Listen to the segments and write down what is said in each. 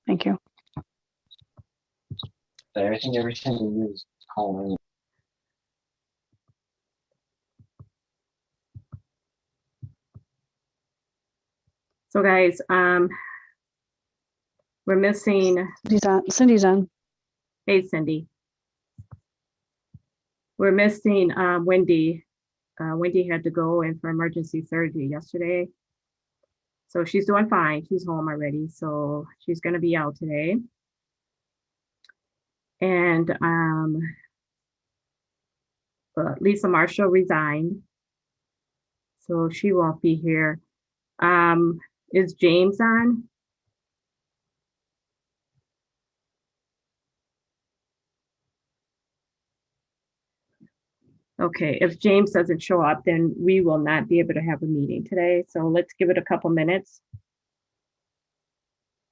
Thank you. I think everything we use calling. So guys, we're missing, Cindy's on. hey Cindy. We're missing Wendy. Wendy had to go in for emergency surgery yesterday. So she's doing fine. She's home already. So she's gonna be out today. And Lisa Marshall resigned. So she won't be here. Is James on? Okay, if James doesn't show up, then we will not be able to have a meeting today. So let's give it a couple minutes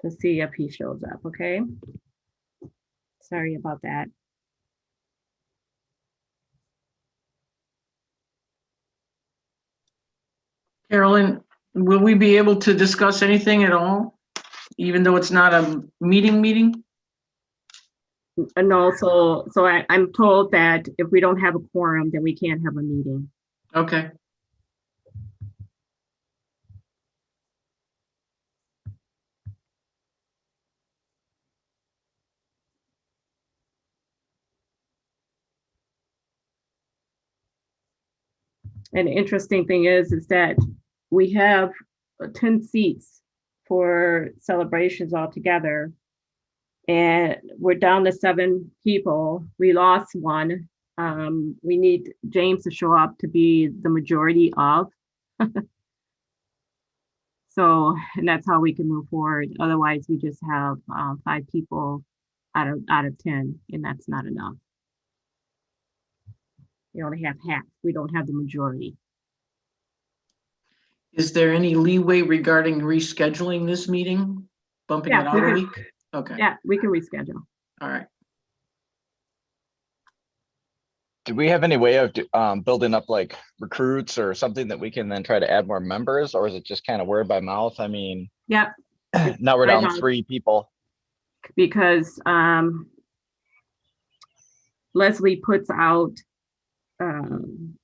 to see if he shows up, okay? Sorry about that. Carolyn, will we be able to discuss anything at all, even though it's not a meeting? No, so I'm told that if we don't have a quorum, then we can't have a meeting. Okay. And the interesting thing is that we have 10 seats for celebrations altogether. And we're down to 7 people. We lost one. We need James to show up to be the majority of. So, and that's how we can move forward. Otherwise, we just have 5 people out of 10, and that's not enough. We only have half. We don't have the majority. Is there any leeway regarding rescheduling this meeting? Bumping Yeah, it out we a can- week? Okay, Yeah, we can reschedule. all right. Do we have any way of building up like recruits or something that we can then try to add more members, or is it just kind of word by mouth? I mean, Yep, now we're By down mouth. 3 people. because Leslie puts out an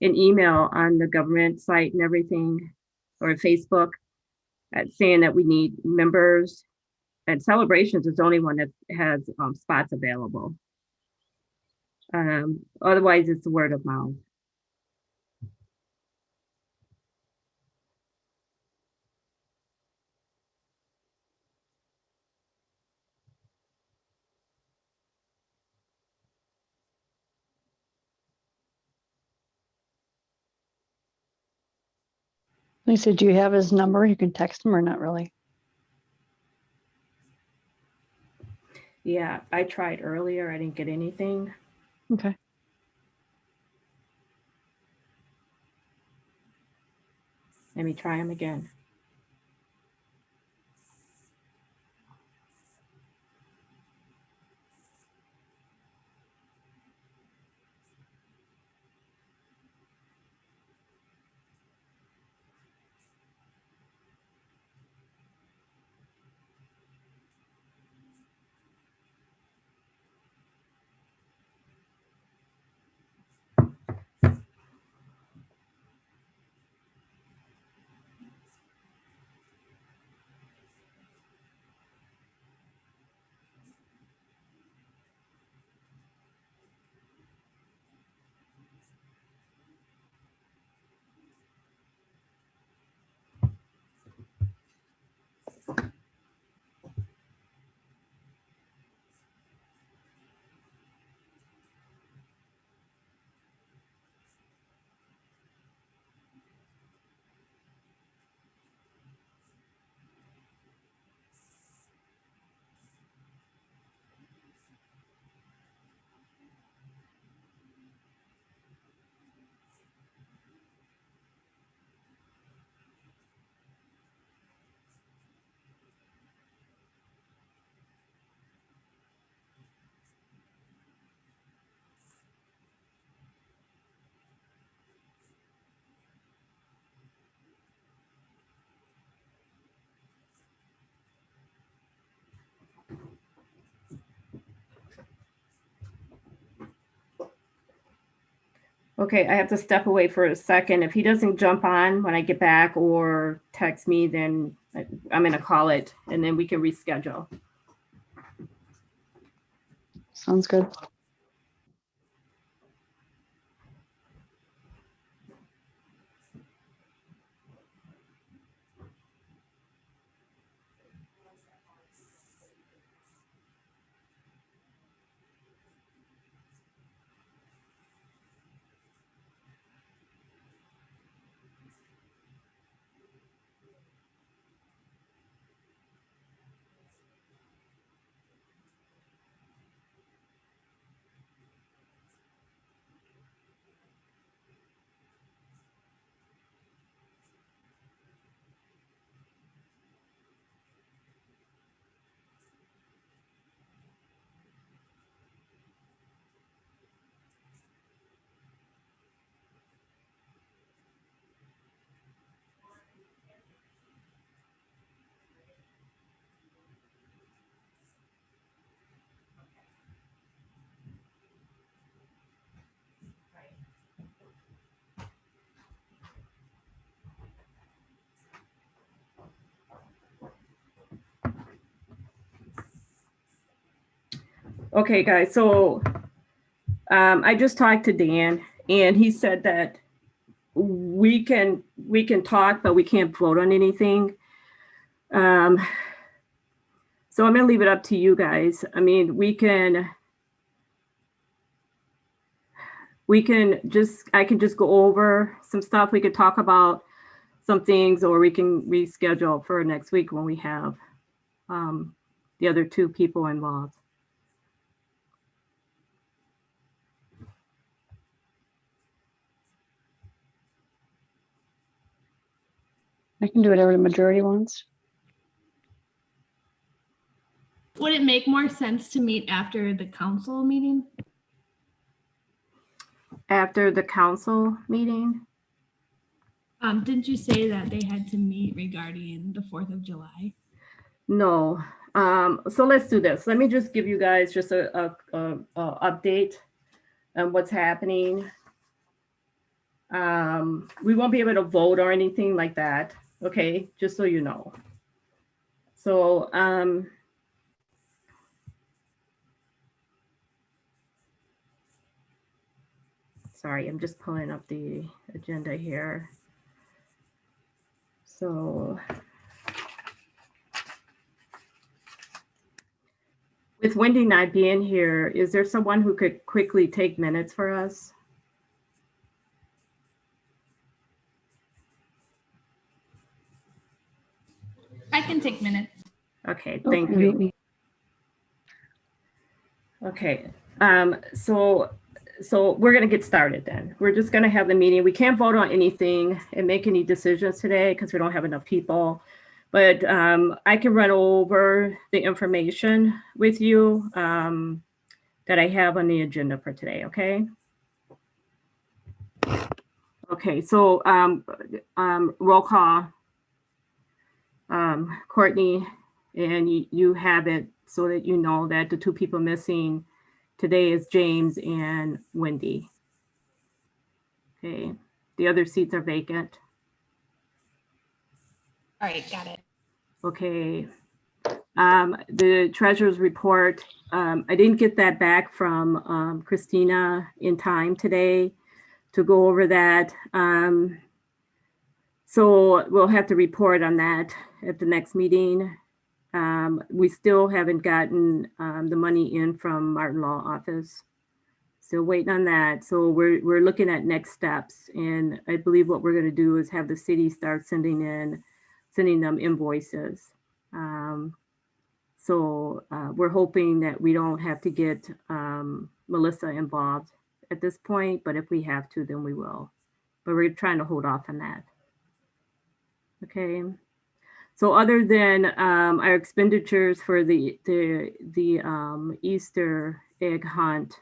email on the government site and everything, or Facebook, saying that we need members. And Celebrations is the only one that has spots available. Otherwise, it's word of mouth. Lisa, do you have his number? You can text him or not really? Yeah, I tried earlier. I didn't get anything. Okay. Let me try him again. Okay, I have to step away for a second. If he doesn't jump on when I get back or text me, then I'm gonna call it and then we can reschedule. Sounds good. Okay, guys, so I just talked to Dan and he said that we can talk, but we can't vote on anything. So I'm gonna leave it up to you guys. I mean, I can just go over some stuff. We could talk about some things, or we can reschedule for next week when we have the other two people involved. I can do whatever the majority wants. Would it make more sense to meet after the council meeting? After the council meeting? Didn't you say that they had to meet regarding the 4th of July? No. So let's do this. Let me just give you guys just a update on what's happening. We won't be able to vote or anything like that. Okay, just so you know. So sorry, I'm just pulling up the agenda here. So with Wendy not being here, is there someone who could quickly take minutes for us? I can take minutes. Okay, Oh, thank you beat you. me. Okay, so we're gonna get started then. We're just gonna have the meeting. We can't vote on anything and make any decisions today because we don't have enough people. But I can run over the information with you that I have on the agenda for today, okay? Okay, so roll call. Courtney, and you have it so that you know that the two people missing today is James and Wendy. Okay, the other seats are vacant. All right, got it. Okay, the treasurer's report, I didn't get that back from Christina in time today to go over that. So we'll have to report on that at the next meeting. We still haven't gotten the money in from Martin Law Office. Still waiting on that. So we're looking at next steps. And I believe what we're gonna do is have the city start sending them invoices. So we're hoping that we don't have to get Melissa involved at this point, but if we have to, then we will. But we're trying to hold off on that. Okay. So other than our expenditures for the Easter egg hunt,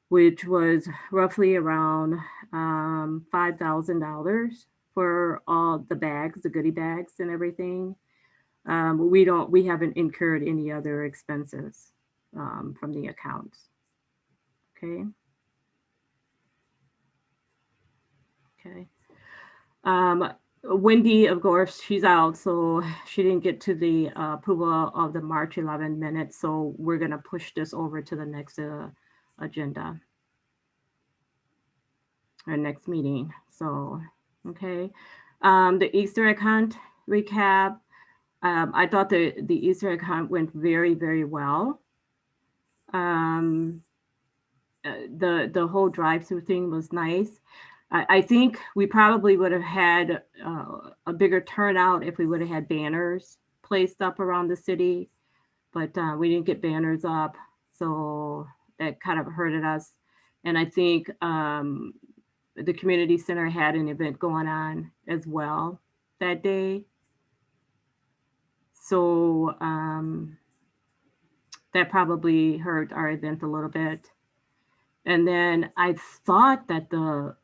which was roughly around $5,000 for all the bags, the goodie bags and everything, we haven't incurred any other expenses from the accounts. Okay. Okay. Wendy, of course, she's out, so she didn't get to the approval of the March 11 minutes. So we're gonna push this over to the next agenda, our next meeting. So, okay. The Easter egg hunt recap. I thought the Easter egg hunt went very, very well. The whole drive-through thing was nice. I think we probably would have had a bigger turnout if we would have had banners placed up around the city, but we didn't get banners up, so that kind of hurted us. And I think the community center had an event going on as well that day, so that probably hurt our event a little bit. And then I thought that the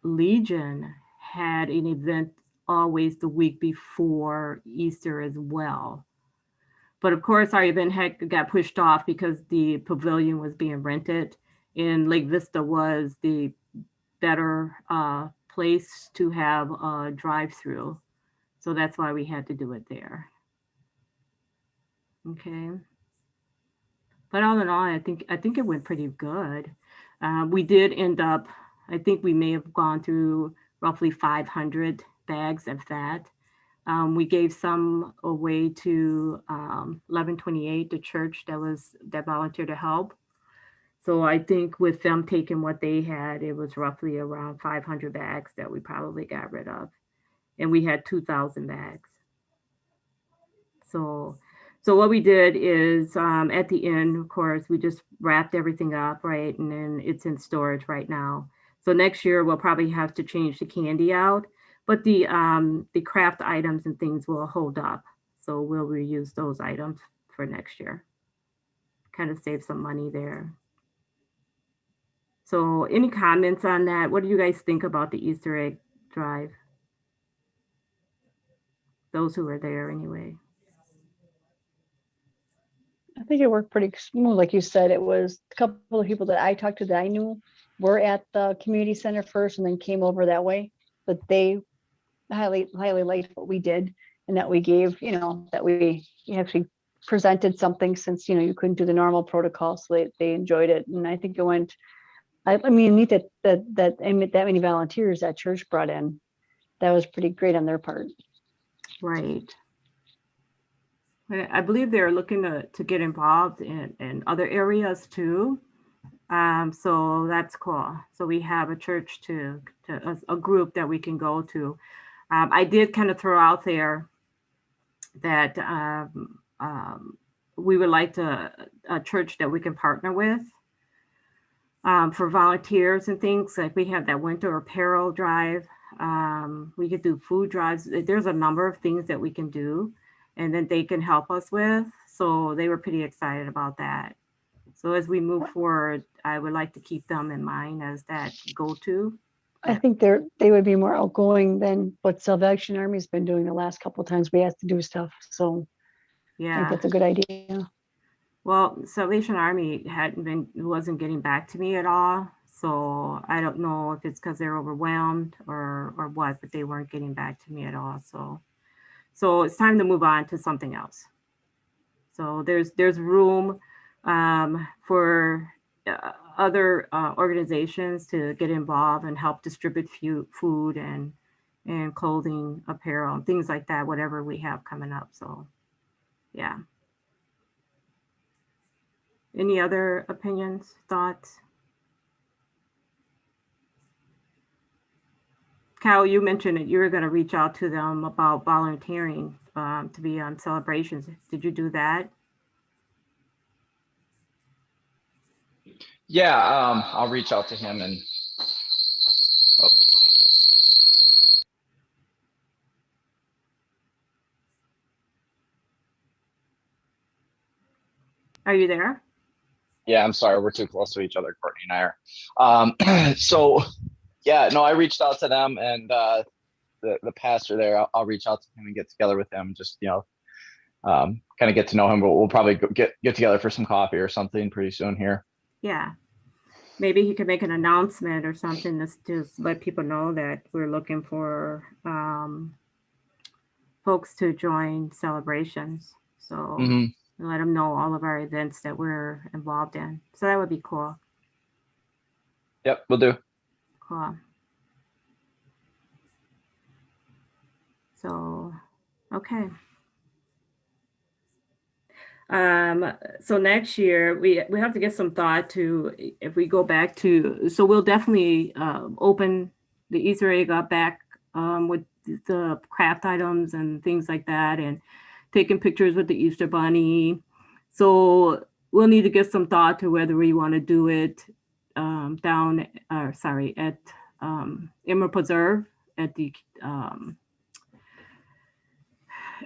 Legion had an event always the week before Easter as well. But of course, our event got pushed off because the pavilion was being rented, and Lake Vista was the better place to have a drive-through. So that's why we had to do it there. Okay. But all in all, I think it went pretty good. We did end up, I think we may have gone through roughly 500 bags of that. We gave some away to 1128, the church that volunteered to help. So I think with them taking what they had, it was roughly around 500 bags that we probably got rid of. And we had 2,000 bags. So what we did is at the end, of course, we just wrapped everything up, right? And then it's in storage right now. So next year we'll probably have to change the candy out, but the craft items and things will hold up. So we'll reuse those items for next year. Kind of save some money there. So any comments on that? What do you guys think about the Easter egg drive? Those who were there anyway. I think it worked pretty smooth. Like you said, it was a couple of people that I talked to that I knew were at the community center first and then came over that way. But they highly liked what we did and that we gave, that we actually presented something since, you couldn't do the normal protocol. So they enjoyed it. And I think it went, I mean, neat that many volunteers that church brought in. That was pretty great on their part. Right. I believe they're looking to get involved in other areas too. So that's cool. So we have a church a group that we can go to. I did kind of throw out there that we would like a church that we can partner with for volunteers and things. Like we have that winter apparel drive. We could do food drives. There's a number of things that we can do and then they can help us with. So they were pretty excited about that. So as we move forward, I would like to keep them in mind as that go-to. I think they would be more outgoing than what Salvation Army's been doing the last couple of times we had to do stuff. So I Yeah. think that's a good idea. Well, Salvation Army wasn't getting back to me at all. So I don't know if it's because they're overwhelmed or what, but they weren't getting back to me at all. So it's time to move on to something else. So there's room for other organizations to get involved and help distribute food and clothing, apparel, and things like that, whatever we have coming up. So yeah. Any other opinions, thoughts? Cal, you mentioned that you were going to reach out to them about volunteering to be on celebrations. Did you do that? Yeah, I'll reach out to him and. Oh. Are you there? Yeah, I'm sorry, we're too close to each other, Courtney and I are. So, yeah, no, I reached out to them and the pastor there, I'll reach out to him and get together with him, just, kind of get to know him, but we'll probably get together for some coffee or something pretty soon here. Yeah. maybe he could make an announcement or something to just let people know that we're looking for folks to join celebrations. So Hmm. let them know all of our events that we're involved in. So that would be cool. Yep, we'll do. Cool. So, okay. So next year we have to get some thought to if we go back to, so we'll definitely open the Easter egg up back with the craft items and things like that, and taking pictures with the Easter bunny. So we'll need to get some thought to whether we want to do it down, or sorry, at Emerald Preserve at the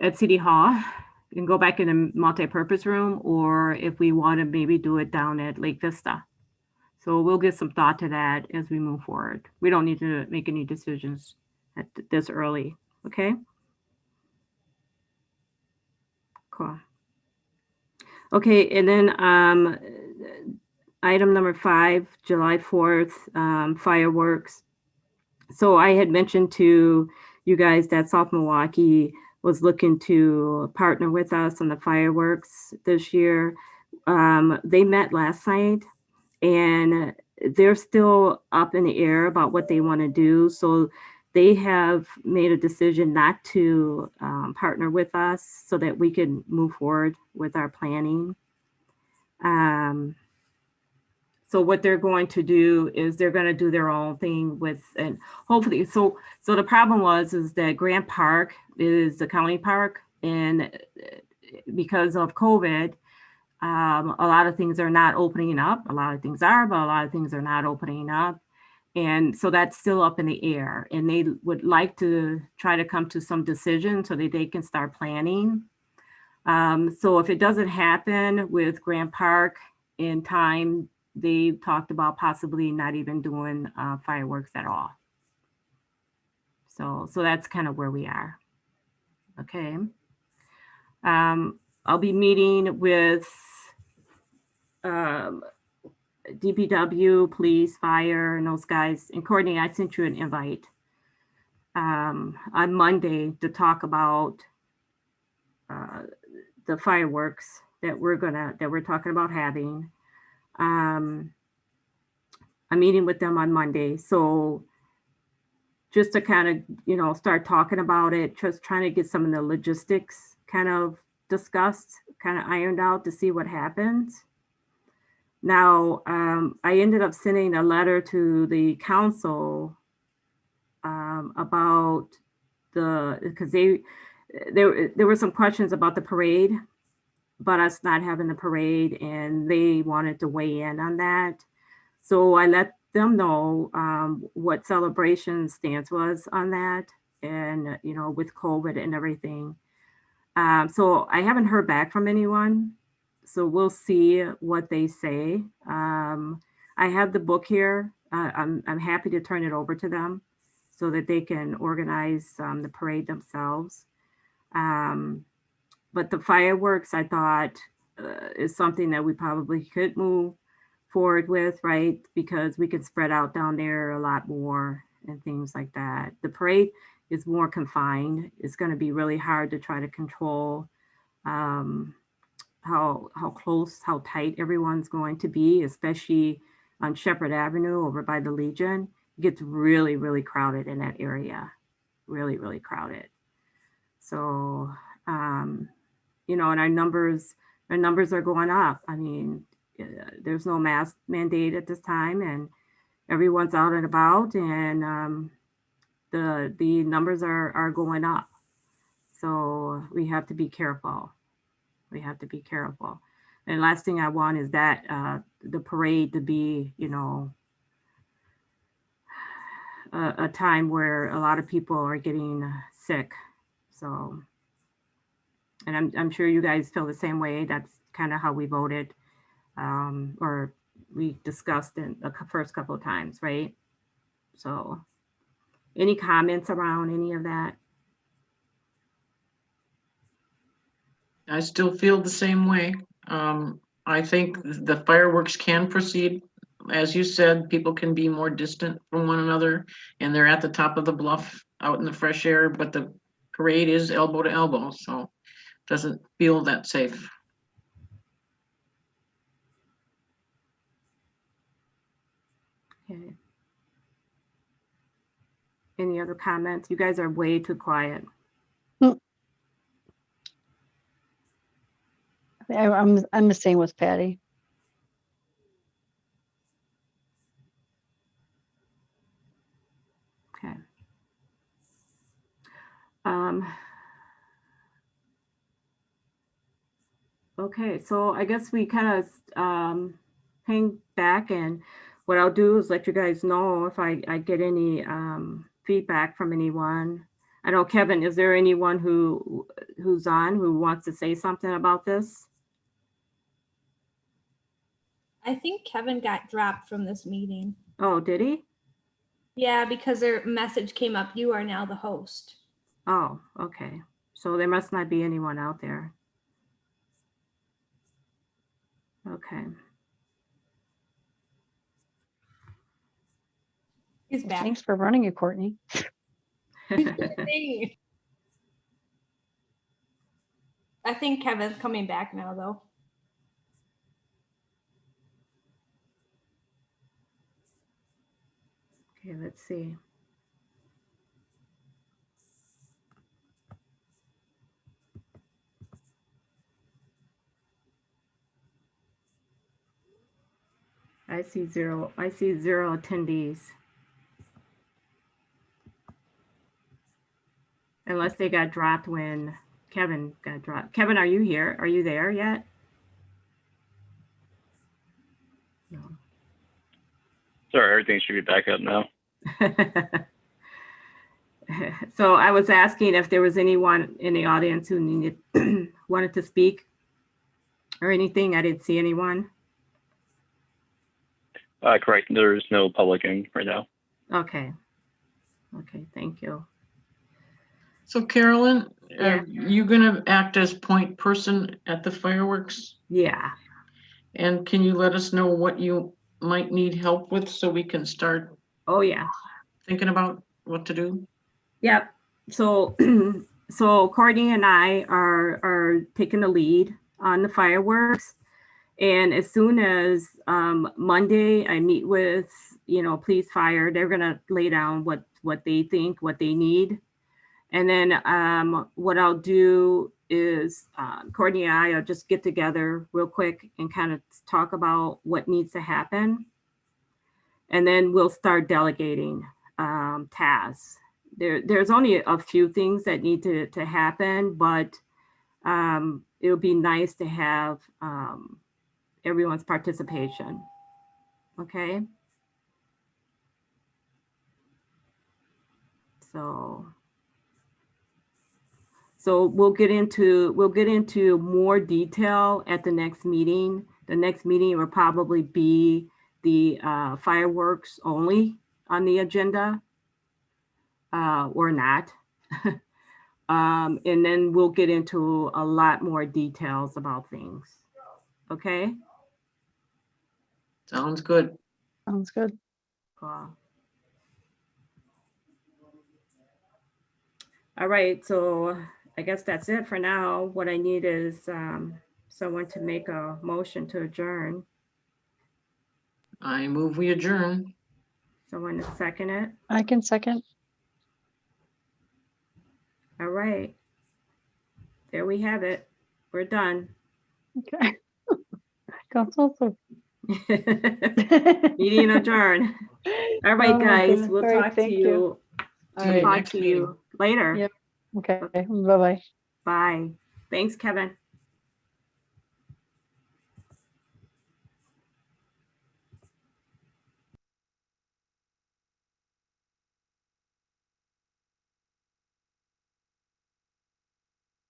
at City Hall and go back in a multi-purpose room, or if we want to maybe do it down at Lake Vista. So we'll give some thought to that as we move forward. We don't need to make any decisions at this early. Okay. Cool. Okay, and then item number 5, July 4th, fireworks. So I had mentioned to you guys that South Milwaukee was looking to partner with us on the fireworks this year. They met last night and they're still up in the air about what they want to do. So they have made a decision not to partner with us so that we can move forward with our planning. So what they're going to do is they're going to do their own thing with, and hopefully, so the problem is that Grant Park is the county park, and because of COVID, a lot of things are not opening up. A lot of things are, but a lot of things are not opening up. And so that's still up in the air, and they would like to try to come to some decision so that they can start planning. So if it doesn't happen with Grant Park in time, they talked about possibly not even doing fireworks at all. So that's kind of where we are. Okay. I'll be meeting with DPW, police, fire, and those guys. And Courtney, I sent you an invite on Monday to talk about the fireworks that we're talking about having. I'm meeting with them on Monday. So just to kind of, start talking about it, just trying to get some of the logistics kind of discussed, kind of ironed out to see what happens. Now, I ended up sending a letter to the council about because there were some questions about the parade, but us not having the parade, and they wanted to weigh in on that. So I let them know what Celebration stance was on that, and with COVID and everything. So I haven't heard back from anyone. So we'll see what they say. I have the book here. I'm happy to turn it over to them so that they can organize the parade themselves. But the fireworks, I thought, is something that we probably could move forward with, right? Because we can spread out down there a lot more and things like that. The parade is more confined. It's going to be really hard to try to control how close, how tight everyone's going to be, especially on Shepherd Avenue over by the Legion. It gets really, really crowded in that area. Really, really crowded. So, and our numbers are going up. I mean, there's no mask mandate at this time, and everyone's out and about, and the numbers are going up. So we have to be careful. We have to be careful. And last thing I want is that the parade to be, a time where a lot of people are getting sick. So, and I'm sure you guys feel the same way. That's kind of how we voted, or we discussed in the first couple of times, right? So, any comments around any of that? I still feel the same way. I think the fireworks can proceed as you said, people can be more distant from one another, and they're at the top of the bluff out in the fresh air, but the parade is elbow to elbow, so doesn't feel that safe. Okay. Any other comments? You guys are way too quiet. I'm the same with Patty. Okay. Um, okay, so I guess we kind of hang back, and what I'll do is let you guys know if I get any feedback from anyone. I know, Kevin, is there anyone who's on who wants to say something about this? I think Kevin got dropped from this meeting. Oh, did he? Yeah, because their message came up, you are now the host. Oh, okay. So there must not be anyone out there. Okay. He's back. Thanks for running it, Courtney. I think Kevin's coming back now, though. Okay, let's see. I see zero attendees. Unless they got dropped when Kevin got dropped. Kevin, are you here? Are you there yet? No. Sorry, everything should be back up now. So I was asking if there was anyone in the audience who needed wanted to speak or anything. I didn't see anyone. Correct. There is no public in right now. Okay. Okay, thank you. So Carolyn, Yeah. are you gonna act as point person at the fireworks? Yeah. And can you let us know what you might need help with so we can start Oh, yeah. thinking about what to do? Yep. So, so Courtney and I are taking the lead on the fireworks. And as soon as Monday, I meet with, police, fire, they're gonna lay down what they think, what they need. And then what I'll do is Courtney and I will just get together real quick and kind of talk about what needs to happen. And then we'll start delegating tasks. There's only a few things that need to happen, but it'll be nice to have everyone's participation. Okay. So we'll get into more detail at the next meeting. The next meeting will probably be the fireworks only on the agenda, or not. And then we'll get into a lot more details about things. Okay. Sounds good. Sounds good. Cool. All right, so I guess that's it for now. What I need is someone to make a motion to adjourn. I move we adjourn. Someone to second it. I can second. All right. There we have it. We're done. Okay. Go. Meeting adjourned. All right, Oh, guys, goodness. we'll All right, talk to thank you. you. All right. Talk next to you later. Yep. Okay. Bye-bye. Bye. Thanks, Kevin.